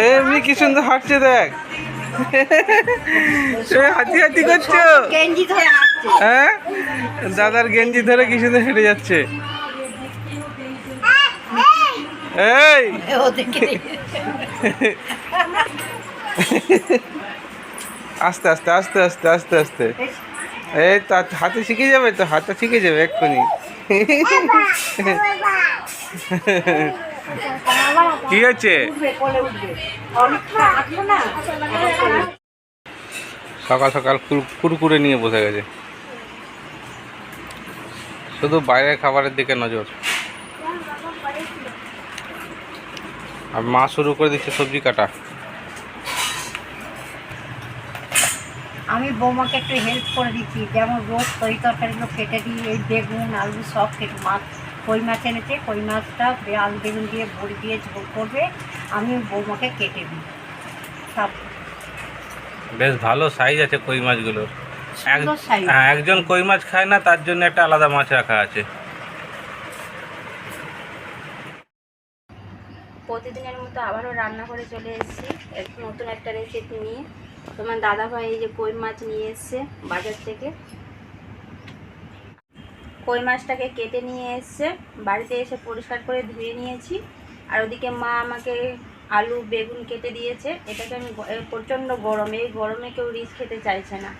এমনি কি সুন্দর হাঁটছে দেখ। হাতি হাতি করছো? হ্যাঁ, দাদার গেঞ্জি ধরে কি সুন্দর হেঁটে যাচ্ছে। এই আস্তে আস্তে আস্তে আস্তে আস্তে আস্তে। এই তো হাতে শিখে যাবে, তো হাতে শিখে যাবে এক্ষুনি। কি হচ্ছে? সকাল সকাল কুরকুরে নিয়ে বসে গেছে, শুধু বাইরের খাবারের দিকে নজর। আর মা শুরু করে দিচ্ছে সবজি কাটা। আমি বৌমাকে একটু হেল্প করে দিচ্ছি, যেমন রোজ তরি তরকারিগুলো কেটে দিই, এই বেগুন আলু সব কেটে, মাছ কই মাছ এনেছে, কই মাছটা আলু বেগুন দিয়ে বড়ি দিয়ে ঝোল করবে, আমি বৌমাকে কেটে দিই সব। বেশ ভালো সাইজ আছে কই মাছগুলোর। সাইজ। একজন কই মাছ খায় না, তার জন্য একটা আলাদা মাছ রাখা আছে। প্রতিদিনের মতো আবারও রান্না করে চলে এসেছি নতুন একটা রেসিপি নিয়ে। তোমার দাদাভাই এই যে কই মাছ নিয়ে এসছে বাজার থেকে। কই মাছটাকে কেটে নিয়ে এসছে, বাড়িতে এসে পরিষ্কার করে ধুয়ে নিয়েছি। আর ওদিকে মা আমাকে আলু বেগুন কেটে দিয়েছে। এটাকে আমি প্রচণ্ড গরম, এই গরমে কেউ রিচ খেতে চাইছে না।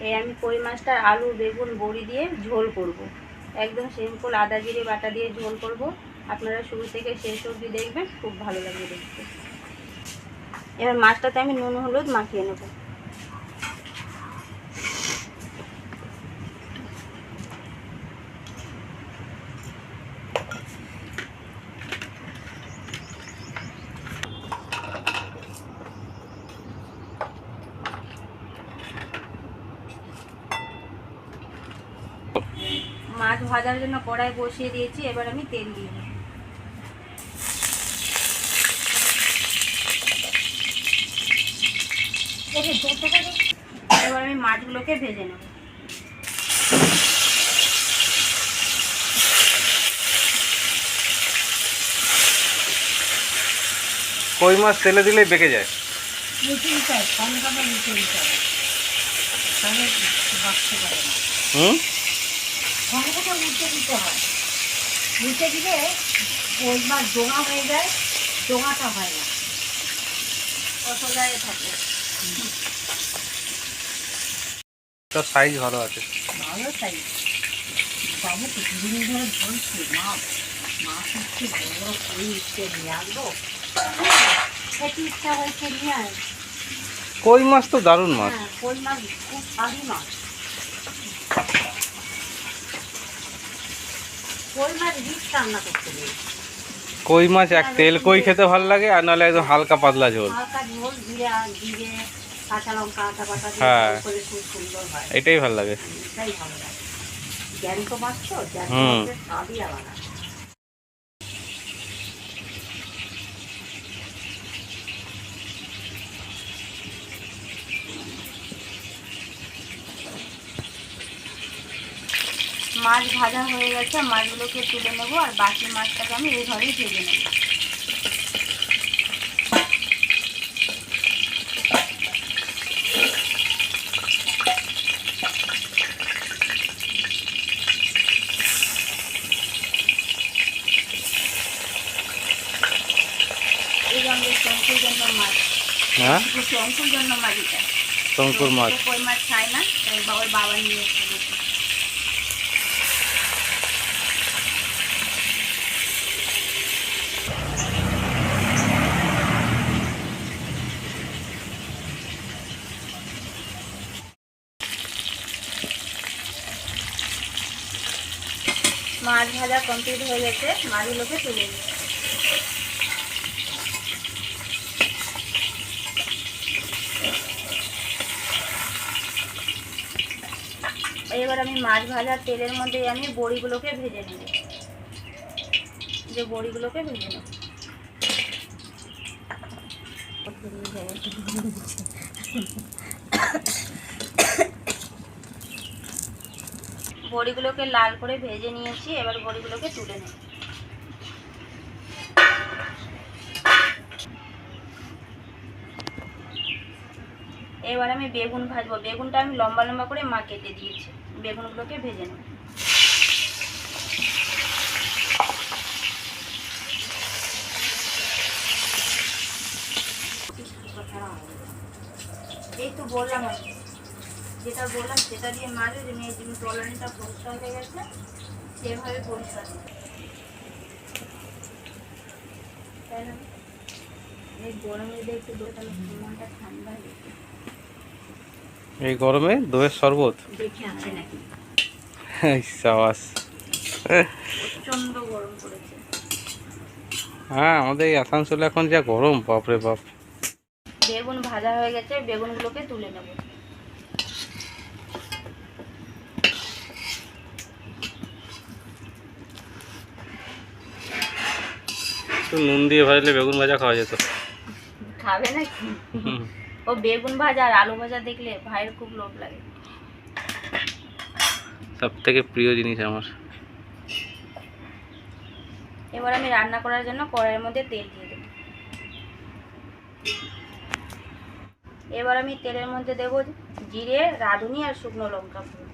এই আমি কই মাছটার আলু বেগুন বড়ি দিয়ে ঝোল করব। একদম সিম্পল আদা জিরে বাটা দিয়ে ঝোল করব। আপনারা শুরু থেকে শেষ অবধি দেখবেন, খুব ভালো লাগবে দেখতে। এবার মাছটাতে আমি নুন হলুদ মাখিয়ে নেব। মাছ ভাজার জন্য কড়াই বসিয়ে দিয়েছি, এবার আমি তেল দিয়ে দেব। এবার আমি মাছগুলোকে ভেজে নেব। কই মাছ তেলে দিলেই বেঁকে যায়। হুম, উল্টে দিতে হয়, উল্টে দিলে কই মাছ ডোঙা হয়ে যায়, ডোঙাটা হয় না, অসলায় থাকে। তার সাইজ ভালো আছে। ভালো সাইজ। বাবু কিছুদিন ধরে বলছি মাছ মাছ হচ্ছে বড় বড় কই উঠতে নিয়ে আসবো, খেতে ইচ্ছা হয়েছে নিয়ে আয়। কই মাছ তো দারুণ মাছ। হ্যাঁ, কই মাছ খুব স্বাদী মাছ। কই মাছ রিচ রান্না করতে হবে। কই মাছ এক তেল কই খেতে ভালো লাগে, আর নাহলে একদম হালকা পাতলা ঝোল। হালকা ঝোল জিরে কাঁচা লঙ্কা আদা বাটা দিয়ে হ্যাঁ, ঝোল করে খুব সুন্দর হয়। এটাই ভালো লাগে। এটাই ভালো লাগে। জ্যান্ত মাছ তো, জ্যান্ত মাছের স্বাদই আলাদা। মাছ ভাজা হয়ে গেছে, মাছগুলোকে তুলে নেব, আর বাকি মাছটাকে আমি এইভাবেই ভেজে নেব। এই রঙের শঙ্কুর জন্য মাছ। হ্যাঁ, শঙ্কুর জন্য মাছ এটা। শঙ্কুর মাছ। কই মাছ খায় না, তাই ওর বাবা নিয়ে এসে গেছে। মাছ ভাজা কমপ্লিট হয়ে গেছে, মাছগুলোকে তুলে নিই। এবার আমি মাছ ভাজার তেলের মধ্যে আমি বড়িগুলোকে ভেজে নেব, যে বড়িগুলোকে ভেজে নেব। বড়িগুলোকে লাল করে ভেজে নিয়েছি, এবার বড়িগুলোকে তুলে নেব। এবার আমি বেগুন ভাজবো। বেগুনটা আমি লম্বা লম্বা করে মা কেটে দিয়েছি। বেগুনগুলোকে ভেজে নেব। এই তো বললাম আমি, যেটা বললাম সেটা দিয়ে মাজো, যে মেয়ে তুমি তলানিটা পরিষ্কার হয়ে গেছে সেভাবে পরিষ্কার হবে। তাই না? এই গরমে দেখতে দোকানে মনটা ঠান্ডা হয়ে গেছে। এই গরমে দইয়ের শরবত দেখে আছে নাকি? সাবাস। প্রচন্ড গরম পড়েছে। হ্যাঁ, আমাদের এই আসানসোলে এখন যা গরম, বাপরে বাপ। বেগুন ভাজা হয়ে গেছে, বেগুনগুলোকে তুলে নেব। একটু নুন দিয়ে ভাজলে বেগুন ভাজা খাওয়া যেত। খাবে নাকি? ও বেগুন ভাজা আর আলু ভাজা দেখলে ভাইয়ের খুব লোভ লাগে। সব থেকে প্রিয় জিনিস আমার। এবার আমি রান্না করার জন্য কড়াইয়ের মধ্যে তেল দিয়ে দেব। এবার আমি তেলের মধ্যে দেব জিরে, রাঁধুনি আর শুকনো লঙ্কা ফোড়ন।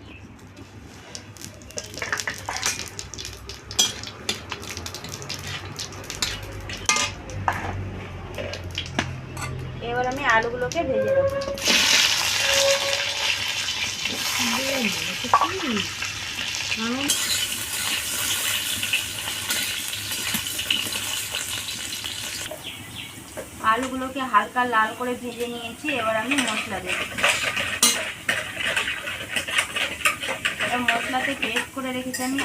এবার আমি আলুগুলোকে ভেজে নেব। আলুগুলোকে হালকা লাল করে ভেজে নিয়েছি। এবার আমি মশলা দেব। মশলাতে পেস্ট করে রেখেছি আমি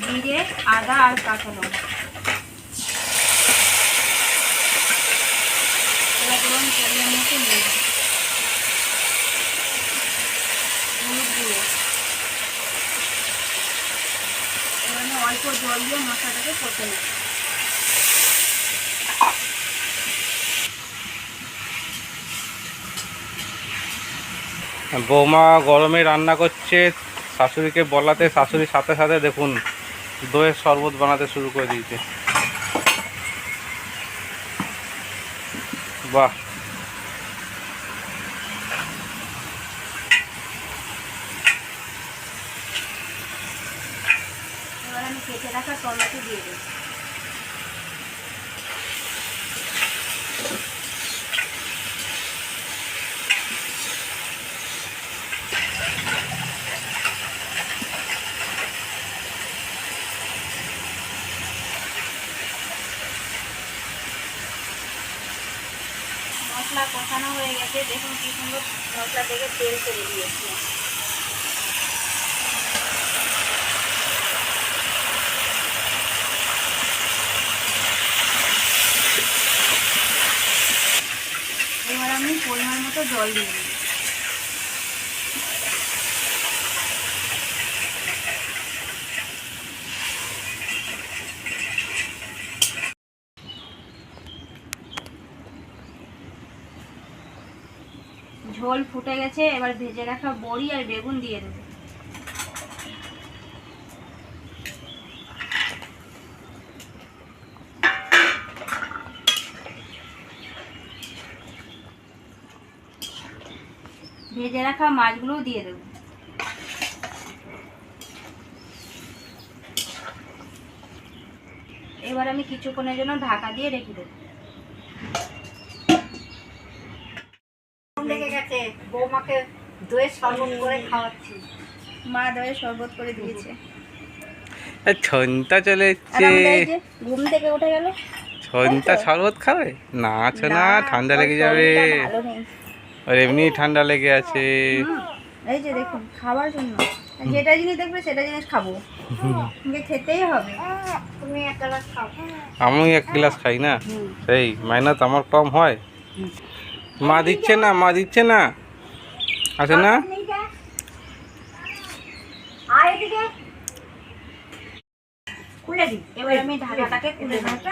জিরে, আদা আর কাঁচা লঙ্কা। এবার ধরুন তেলের মধ্যে নেব হলুদ গুঁড়ো। এবার আমি অল্প জল দিয়ে মশলাটাকে কষে নেব। বৌমা গরমে রান্না করছে, শাশুড়িকে বলাতে শাশুড়ির সাথে সাথে দেখুন দইয়ের শরবত বানাতে শুরু করে দিয়েছে। বাহ। এবার আমি কেটে রাখা টমেটো দিয়ে দেব। মশলা কষানো হয়ে গেছে, দেখুন কি সুন্দর মশলা থেকে তেল ছেড়ে দিয়েছি। এবার আমি পরিমাণ মতো জল দিয়ে দিই। ঝোল ফুটে গেছে, এবার ভেজে রাখা বড়ি আর বেগুন দিয়ে দেবো। ভেজে রাখা মাছগুলোও দিয়ে দেবো। এবার আমি কিছুক্ষণের জন্য ঢাকা দিয়ে রেখে দেবো। লেগে গেছে, বৌমাকে দইয়ের শরবত করে খাওয়াচ্ছি। মা দইয়ের শরবত করে দিয়েছে। ছন্তা চলে আর এসছে। আমাদের এই যে ঘুম থেকে উঠে গেল, ছন্তা শরবত খাবে না? আছো না, ঠান্ডা লেগে যাবে। শরীরটা ভালো নেই। আর এমনি ঠান্ডা লেগে আছে। এই যে দেখুন, খাবার জন্য যেটা জিনিস দেখবে সেটা জিনিস খাবো, খেতেই হবে। তুমি এক গ্লাস খাও। আমি এক গ্লাস খাই না, সেই মেহনত আমার কম হয়। মা দিচ্ছে না, মা দিচ্ছে না, আছে না। আর এদিকে খুলে দিই। এবার আমি ঢাকাটাকে খুলে দেবো।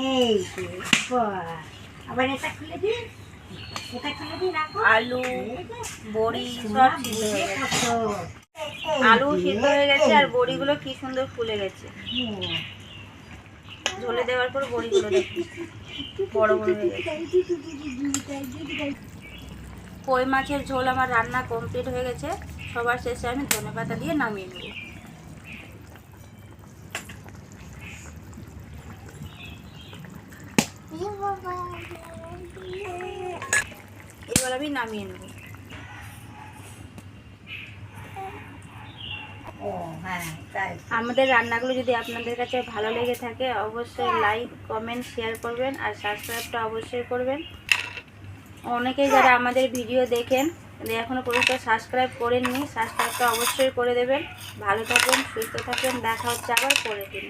এই যে, বাহ। আবার এটা খুলে দিই, এটা খুলে দিই, রাখো। আলু, বড়ি সব সিদ্ধ হয়ে গেছে। আলু সিদ্ধ হয়ে গেছে আর বড়িগুলো কি সুন্দর ফুলে গেছে। ঝোলে দেওয়ার পর বড়িগুলো দেখুন বড় বড় হয়ে গেছে। কই মাছের ঝোল আমার রান্না কমপ্লিট হয়ে গেছে। সবার শেষে আমি ধনেপাতা দিয়ে নামিয়ে নেব। এবার আমি নামিয়ে নেব। ও হ্যাঁ তাই। আমাদের রান্নাগুলো যদি আপনাদের কাছে ভালো লেগে থাকে অবশ্যই লাইক কমেন্ট শেয়ার করবেন আর সাবস্ক্রাইবটা অবশ্যই করবেন। অনেকেই যারা আমাদের ভিডিও দেখেন এখনও পর্যন্ত সাবস্ক্রাইব করেননি, সাবস্ক্রাইবটা অবশ্যই করে দেবেন। ভালো থাকবেন, সুস্থ থাকবেন, দেখা হচ্ছে আবার পরের দিন।